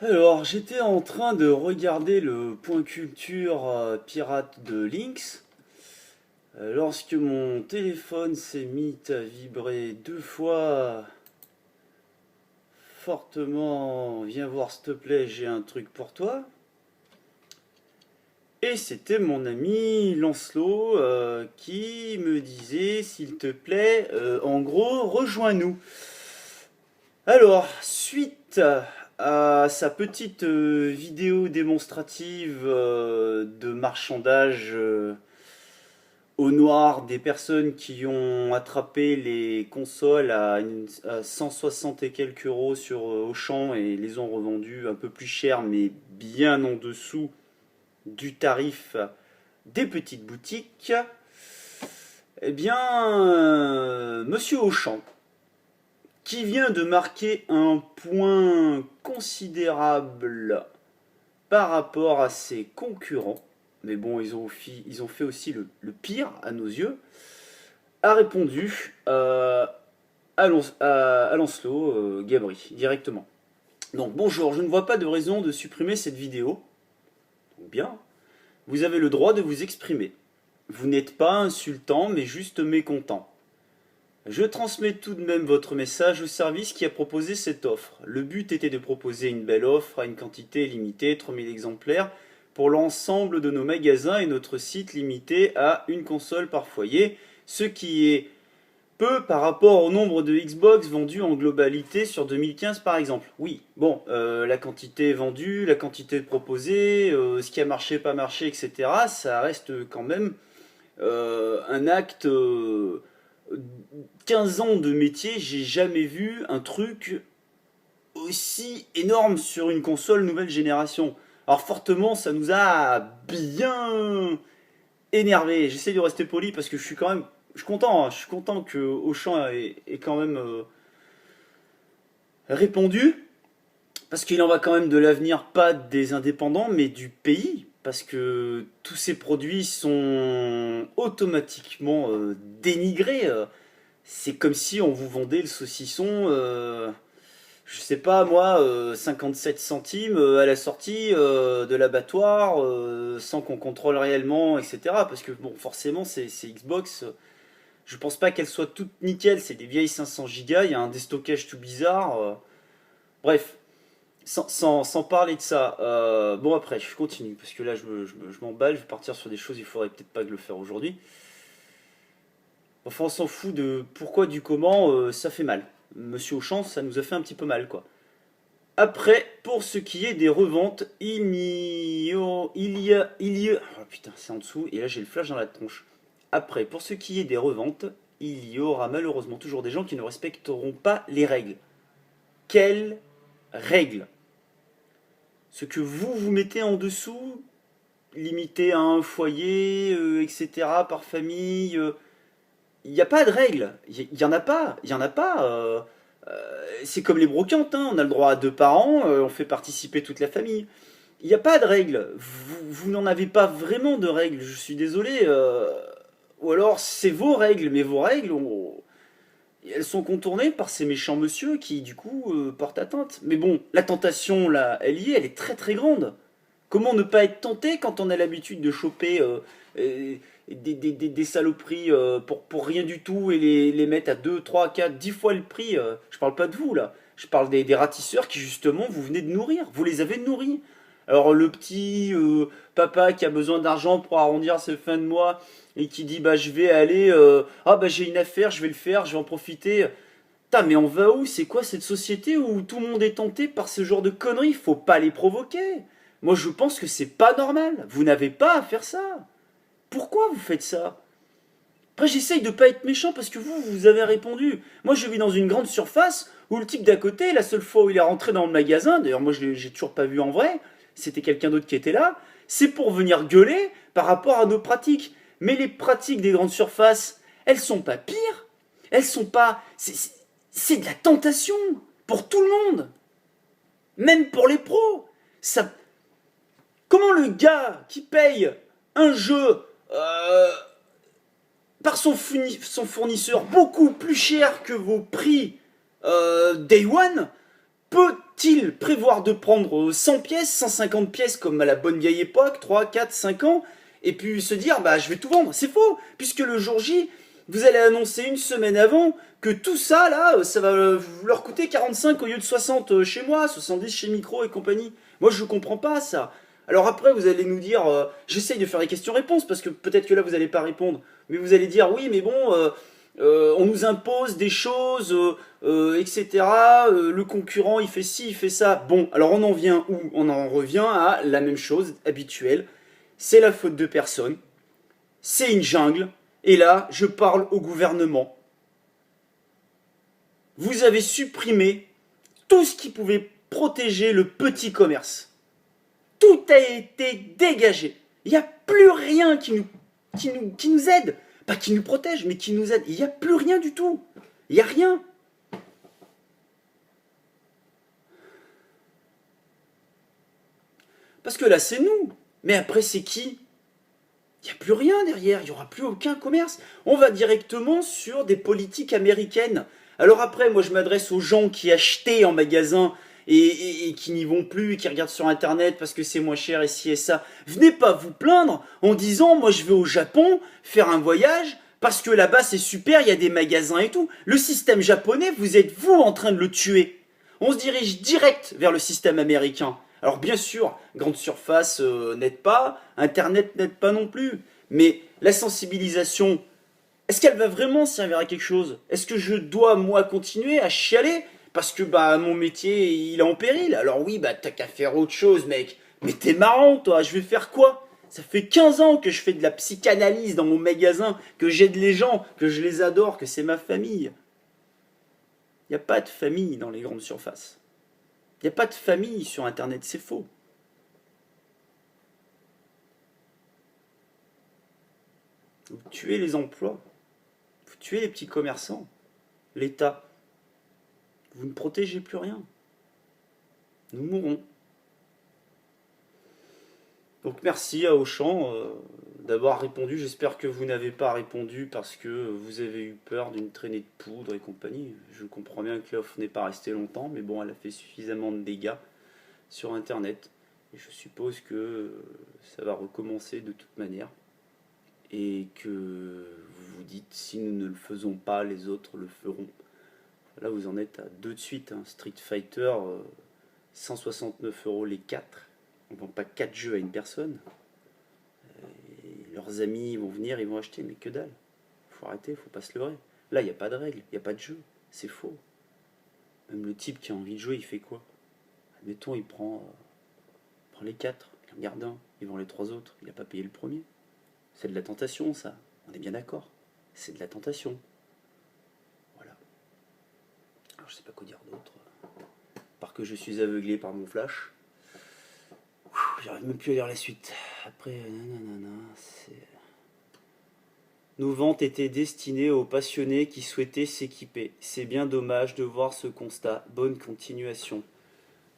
Alors, j'étais en train de regarder le point culture pirate de Lynx lorsque mon téléphone s'est mis à vibrer deux fois fortement. Viens voir s'il te plaît, j'ai un truc pour toi. Et c'était mon ami Lancelot qui me disait s'il te plaît, en gros, rejoins-nous. Alors, suite à sa petite vidéo démonstrative de marchandage au noir des personnes qui ont attrapé les consoles à 160 et quelques euros sur Auchan et les ont revendues un peu plus cher mais bien en dessous du tarif des petites boutiques, eh bien, Monsieur Auchan, qui vient de marquer un point considérable par rapport à ses concurrents, mais bon, ils ont fait aussi le pire à nos yeux, a répondu à Lancelot Gabri directement. Donc bonjour, je ne vois pas de raison de supprimer cette vidéo. Donc bien, vous avez le droit de vous exprimer. Vous n'êtes pas insultant, mais juste mécontent. Je transmets tout de même votre message au service qui a proposé cette offre. Le but était de proposer une belle offre à une quantité limitée, 3000 exemplaires, pour l'ensemble de nos magasins et notre site limité à une console par foyer, ce qui est peu par rapport au nombre de Xbox vendus en globalité sur 2015 par exemple. Oui, bon, la quantité vendue, la quantité proposée, ce qui a marché, pas marché, etc., ça reste quand même un acte... 15 ans de métier, j'ai jamais vu un truc aussi énorme sur une console nouvelle génération. Alors fortement, ça nous a bien énervé. J'essaie de rester poli parce que je suis quand même, je suis content. Je suis content que Auchan ait quand même répondu parce qu'il en va quand même de l'avenir, pas des indépendants, mais du pays. Parce que tous ces produits sont automatiquement dénigrés. C'est comme si on vous vendait le saucisson, je sais pas moi, 57 centimes à la sortie de l'abattoir, sans qu'on contrôle réellement, etc. Parce que bon, forcément, c'est Xbox. Je pense pas qu'elles soient toutes nickel, c'est des vieilles 500 Go, il y a un déstockage tout bizarre. Bref, sans parler de ça, bon après, je continue, parce que là je m'emballe, je vais partir sur des choses, il faudrait peut-être pas que le faire aujourd'hui. Enfin, on s'en fout de pourquoi, du comment, ça fait mal. Monsieur Auchan, ça nous a fait un petit peu mal, quoi. Après, pour ce qui est des reventes, oh putain, c'est en dessous, et là j'ai le flash dans la tronche. Après, pour ce qui est des reventes, il y aura malheureusement toujours des gens qui ne respecteront pas les règles. Quelles règles? Ce que vous mettez en dessous, limité à un foyer, etc., par famille, il n'y a pas de règles. Il n'y en a pas. Il y en a pas. C'est comme les brocantes, hein. On a le droit à 2 parents, on fait participer toute la famille. Il n'y a pas de règles. Vous n'en avez pas vraiment de règles, je suis désolé. Ou alors c'est vos règles, mais vos règles, elles sont contournées par ces méchants monsieur qui, du coup, portent atteinte. Mais bon, la tentation, là, elle y est, elle est très très grande. Comment ne pas être tenté quand on a l'habitude de choper euh, des saloperies pour rien du tout et les mettre à 2, 3, 4, 10 fois le prix? Je parle pas de vous là, je parle des ratisseurs qui justement vous venez de nourrir, vous les avez nourris. Alors le petit papa qui a besoin d'argent pour arrondir ses fins de mois et qui dit bah je vais aller, ah bah j'ai une affaire, je vais le faire, je vais en profiter. Putain, mais on va où? C'est quoi cette société où tout le monde est tenté par ce genre de conneries? Faut pas les provoquer. Moi, je pense que c'est pas normal. Vous n'avez pas à faire ça. Pourquoi vous faites ça? Après, j'essaye de pas être méchant parce que vous avez répondu. Moi, je vis dans une grande surface où le type d'à côté, la seule fois où il est rentré dans le magasin, d'ailleurs, moi, j'ai toujours pas vu en vrai, c'était quelqu'un d'autre qui était là, c'est pour venir gueuler par rapport à nos pratiques. Mais les pratiques des grandes surfaces, elles sont pas pires. Elles sont pas. C'est de la tentation pour tout le monde. Même pour les pros. Ça, comment le gars qui paye un jeu par son fournisseur beaucoup plus cher que vos prix Day One peut-il prévoir de prendre 100 pièces, 150 pièces comme à la bonne vieille époque, 3, 4, 5 ans, et puis se dire bah je vais tout vendre? C'est faux, puisque le jour J, vous allez annoncer une semaine avant que tout ça là, ça va leur coûter 45 au lieu de 60 chez moi, 70 chez Micro et compagnie. Moi je comprends pas ça. Alors après vous allez nous dire, j'essaye de faire les questions-réponses parce que peut-être que là vous n'allez pas répondre, mais vous allez dire oui mais bon, on nous impose des choses, etc. Le concurrent il fait ci, il fait ça. Bon, alors on en vient où? On en revient à la même chose habituelle. C'est la faute de personne. C'est une jungle. Et là, je parle au gouvernement. Vous avez supprimé tout ce qui pouvait protéger le petit commerce. Tout a été dégagé. Il n'y a plus rien qui nous aide. Pas qui nous protège, mais qui nous aide. Il n'y a plus rien du tout. Il n'y a rien. Parce que là, c'est nous. Mais après, c'est qui? Il n'y a plus rien derrière, il n'y aura plus aucun commerce. On va directement sur des politiques américaines. Alors après, moi je m'adresse aux gens qui achetaient en magasin et qui n'y vont plus, qui regardent sur internet parce que c'est moins cher et ci et ça. Venez pas vous plaindre en disant moi je vais au Japon faire un voyage parce que là-bas c'est super, il y a des magasins et tout. Le système japonais, vous êtes vous en train de le tuer. On se dirige direct vers le système américain. Alors bien sûr, grande surface n'aide pas, internet n'aide pas non plus, mais la sensibilisation, est-ce qu'elle va vraiment servir à quelque chose? Est-ce que je dois moi continuer à chialer parce que bah mon métier il est en péril? Alors oui, bah t'as qu'à faire autre chose mec, mais t'es marrant toi, je vais faire quoi? Ça fait 15 ans que je fais de la psychanalyse dans mon magasin, que j'aide les gens, que je les adore, que c'est ma famille. Il n'y a pas de famille dans les grandes surfaces. Il n'y a pas de famille sur internet, c'est faux. Vous tuez les emplois, vous tuez les petits commerçants, l'État. Vous ne protégez plus rien. Nous mourrons. Donc merci à Auchan d'avoir répondu. J'espère que vous n'avez pas répondu parce que vous avez eu peur d'une traînée de poudre et compagnie. Je comprends bien que l'offre n'est pas restée longtemps, mais bon, elle a fait suffisamment de dégâts sur Internet. Et je suppose que ça va recommencer de toute manière. Et que vous vous dites, si nous ne le faisons pas, les autres le feront. Là, vous en êtes à 2 de suite. Hein. Street Fighter, 169 € les 4. On ne vend pas 4 jeux à une personne. Et leurs amis vont venir, ils vont acheter, mais que dalle. Faut arrêter, faut pas se leurrer. Là, il n'y a pas de règles, il n'y a pas de jeu. C'est faux. Même le type qui a envie de jouer, il fait quoi? Admettons, il prend les 4, il en garde un, il vend les 3 autres. Il n'a pas payé le premier. C'est de la tentation, ça. On est bien d'accord. C'est de la tentation. Voilà. Alors, je sais pas quoi dire d'autre. Par que je suis aveuglé par mon flash. J'arrive même plus à lire la suite. Après, c'est... Nos ventes étaient destinées aux passionnés qui souhaitaient s'équiper. C'est bien dommage de voir ce constat. Bonne continuation.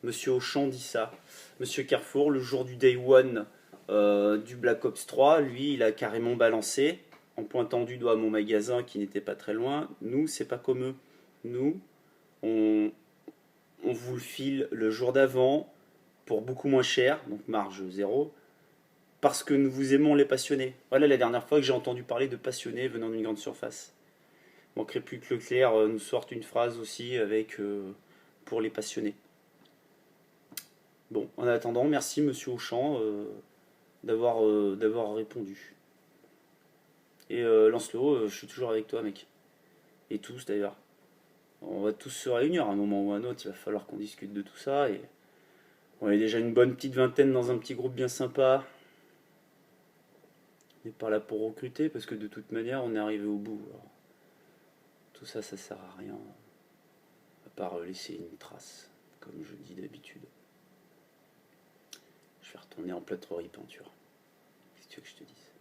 Monsieur Auchan dit ça. Monsieur Carrefour, le jour du Day One du Black Ops 3, lui, il a carrément balancé, en pointant du doigt mon magasin qui n'était pas très loin. Nous, c'est pas comme eux. Nous, on vous le file le jour d'avant, pour beaucoup moins cher, donc marge zéro, parce que nous vous aimons les passionnés. Voilà la dernière fois que j'ai entendu parler de passionnés venant d'une grande surface. Il manquerait plus que Leclerc nous sorte une phrase aussi avec pour les passionnés. Bon, en attendant, merci Monsieur Auchan d'avoir répondu. Et Lancelot, je suis toujours avec toi mec. Et tous d'ailleurs. On va tous se réunir à un moment ou à un autre, il va falloir qu'on discute de tout ça et... On est déjà une bonne petite vingtaine dans un petit groupe bien sympa. On n'est pas là pour recruter parce que de toute manière on est arrivé au bout. Alors, tout ça, ça sert à rien. À part laisser une trace, comme je dis d'habitude. Je vais retourner en plâtrerie peinture. Qu'est-ce que tu veux que je te dise?